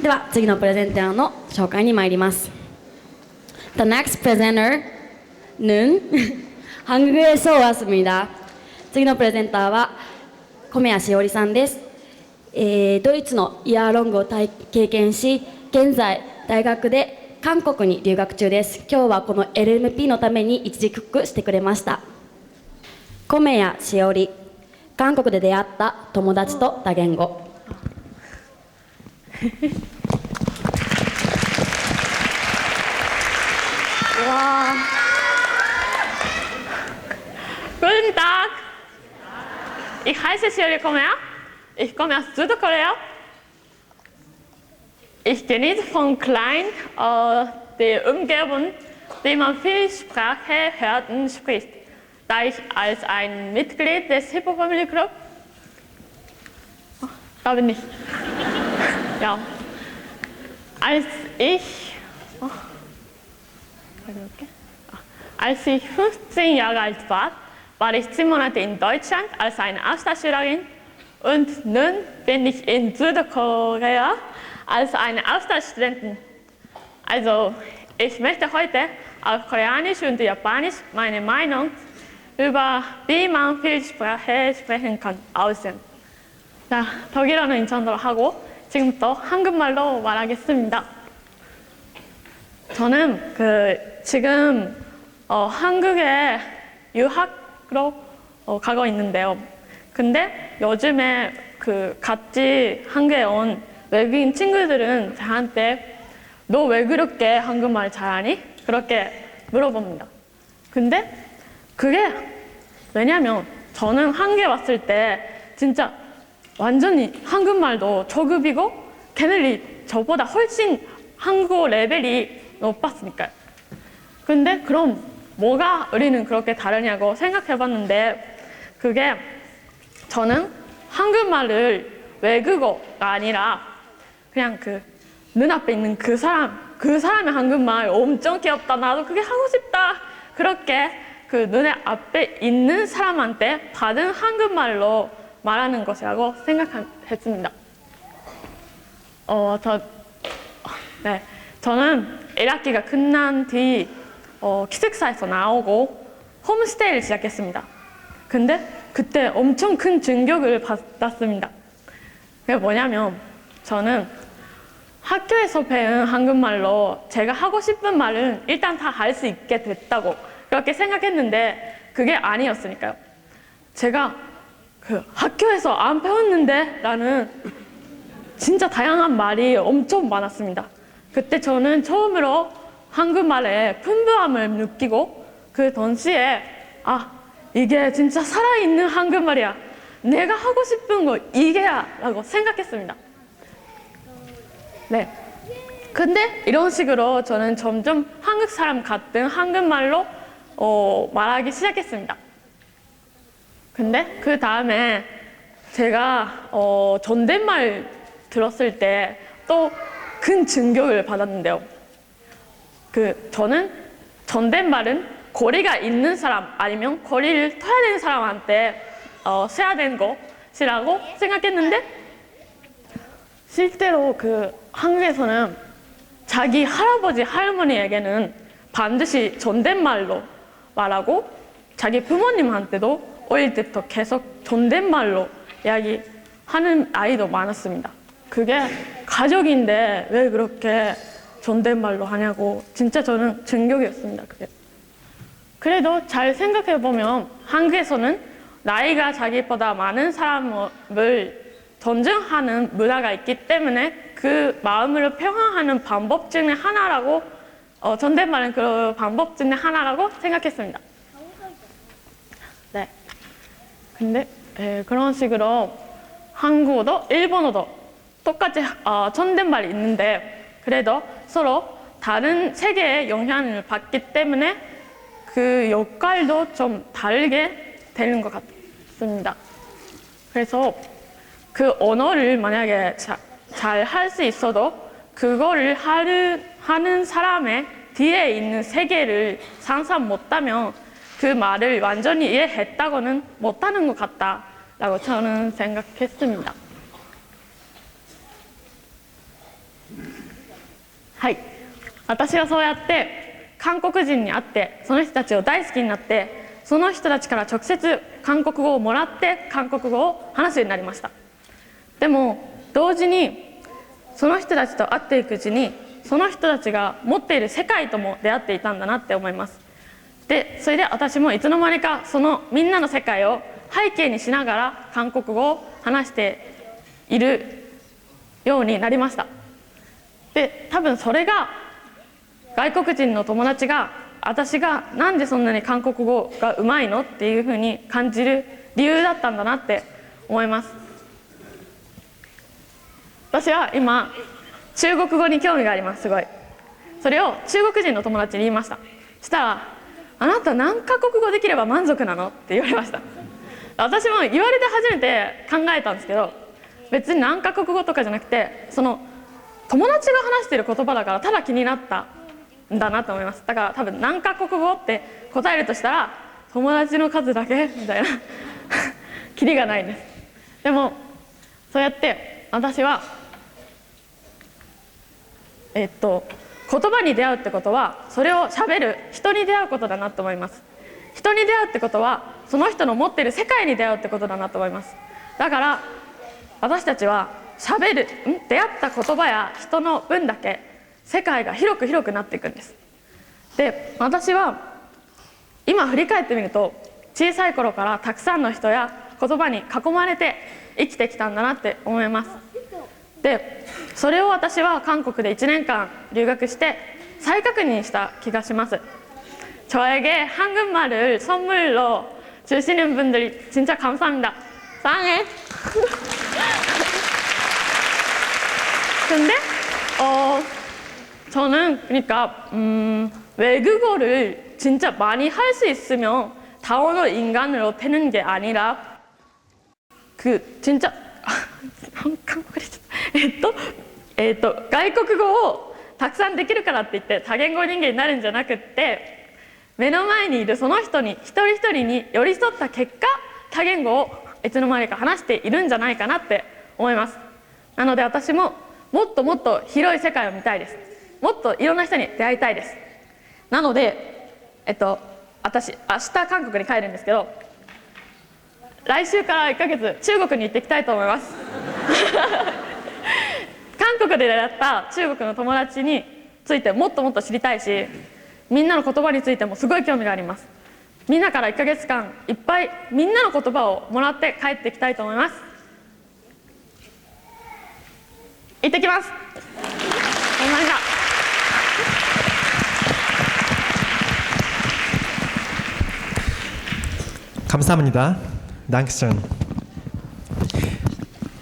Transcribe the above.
では次のプレゼンターの紹介に参ります。The next presenter는 한국에서 왔습니다. 次のプレゼンターは米谷しおりさんです。ドイツのイヤーロングを経験し、現在大学で韓国に留学中です。今日はこの LMP のために一時帰国してくれました。米谷しおり、韓国で出会った友達と多言語。Wow. Guten Tag. Ich heiße Shirley Komea. Ich komme aus Südkorea. Ich genieße von klein die Umgebung, die man viel Sprache hört und spricht. Da ich als ein Mitglied des Hip Hop Family Club, da bin ich. Ja. Als ich 15 Jahre alt war, war ich 10 Monate in Deutschland als eine Austauschschülerin und nun bin ich in Südkorea als eine Austauschstudentin. Also ich möchte heute auf Koreanisch und Japanisch meine Meinung über wie man viel Sprache sprechen kann aussehen. 자, 독일어는 인천어로 하고 지금부터 한국말로 말하겠습니다. 저는 지금 한국에 유학으로 가고 있는데요. 근데 요즘에 같이 한국에 온 외국인 친구들은 저한테 너 왜 그렇게 한국말 잘하니? 그렇게 물어봅니다. 근데 그게 왜냐면 저는 한국에 왔을 때 진짜 완전히 한국말도 저급이고 걔네들이 저보다 훨씬 한국어 레벨이 높았으니까요. 근데 그럼 뭐가 우리는 그렇게 다르냐고 생각해봤는데 그게 저는 한국말을 외국어가 아니라 그냥 눈앞에 있는 그 사람의 한국말 엄청 귀엽다. 나도 그게 하고 싶다. 그렇게 눈에 앞에 있는 사람한테 받은 한국말로 말하는 것이라고 생각했습니다. 저는 1학기가 끝난 뒤 기숙사에서 나오고 홈스테이를 시작했습니다. 근데 그때 엄청 큰 충격을 받았습니다. 그게 뭐냐면 저는 학교에서 배운 한국말로 제가 하고 싶은 말은 일단 다 할 수 있게 됐다고 그렇게 생각했는데 그게 아니었으니까요. 제가 학교에서 안 배웠는데 라는 진짜 다양한 말이 엄청 많았습니다. 그때 저는 처음으로 한국말의 풍부함을 느끼고 그 동시에 이게 진짜 살아있는 한국말이야. 내가 하고 싶은 거 이게야 라고 생각했습니다. 네. 근데 이런 식으로 저는 점점 한국 사람 같은 한국말로 말하기 시작했습니다. 근데 그 다음에 제가 존댓말 들었을 때 또 큰 충격을 받았는데요. 저는 존댓말은 거리가 있는 사람 아니면 거리를 터야 되는 사람한테 써야 되는 것이라고 생각했는데 실제로 한국에서는 자기 할아버지 할머니에게는 반드시 존댓말로 말하고 자기 부모님한테도 어릴 때부터 계속 존댓말로 이야기하는 아이도 많았습니다. 그게 가족인데 왜 그렇게 존댓말로 하냐고 진짜 저는 충격이었습니다. 그게. 그래도 잘 생각해보면 한국에서는 나이가 자기보다 많은 사람을 존중하는 문화가 있기 때문에 그 마음을 표현하는 방법 중에 하나라고 존댓말은 그 방법 중에 하나라고 생각했습니다. 네. 근데 그런 식으로 한국어도 일본어도 똑같이 존댓말이 있는데 그래도 서로 다른 세계의 영향을 받기 때문에 그 역할도 좀 다르게 되는 것 같습니다. 그래서 그 언어를 만약에 잘 할 수 있어도 그거를 하는 사람의 뒤에 있는 세계를 상상 못하면 그 말을 완전히 이해했다고는 못하는 것 같다라고 저는 생각했습니다. はい、私はそうやって韓国人に会ってその人たちを大好きになって、その人たちから直接韓国語をもらって韓国語を話すようになりました。でも同時にその人たちと会っていくうちに、その人たちが持っている世界とも出会っていたんだなって思います。でそれで私もいつの間にかそのみんなの世界を背景にしながら韓国語を話しているようになりました。で多分それが外国人の友達が私がなんでそんなに韓国語がうまいのっていうふうに感じる理由だったんだなって思います。私は今中国語に興味があります。すごいそれを中国人の友達に言いました。そしたらあなた何カ国語できれば満足なのって言われました。私も言われて初めて考えたんですけど、別に何カ国語とかじゃなくて、その友達が話している言葉だからただ気になったんだなと思います。だから多分何カ国語って答えるとしたら友達の数だけみたいなキリがないんです。でもそうやって私は言葉に出会うってことはそれをしゃべる人に出会うことだなと思います。人に出会うってことはその人の持っている世界に出会うってことだなと思います。だから私たちはしゃべる出会った言葉や人の分だけ世界が広く広くなっていくんです。で私は今振り返ってみると小さい頃からたくさんの人や言葉に囲まれて生きてきたんだなって思います。でそれを私は韓国で1年間留学して再確認した気がします。저에게 한국말을 선물로 주시는 분들이 진짜 감사합니다. 사랑해. 근데 저는 그러니까 외국어를 진짜 많이 할 수 있으면 다원어 인간으로 되는 게 아니라 그 진짜 한국어리外国語をたくさんできるからって言って多言語人間になるんじゃなくって、目の前にいるその人に一人一人に寄り添った結果多言語をいつの間にか話しているんじゃないかなって思います。なので私ももっともっと広い世界を見たいです。もっといろんな人に出会いたいです。なので私明日韓国に帰るんですけど、来週から1ヶ月中国に行ってきたいと思います韓国で出会った中国の友達についてもっともっと知りたいし、みんなの言葉についてもすごい興味があります。みんなから1ヶ月間いっぱいみんなの言葉をもらって帰ってきたいと思います。行ってきます。감사합니다. Dankeschön.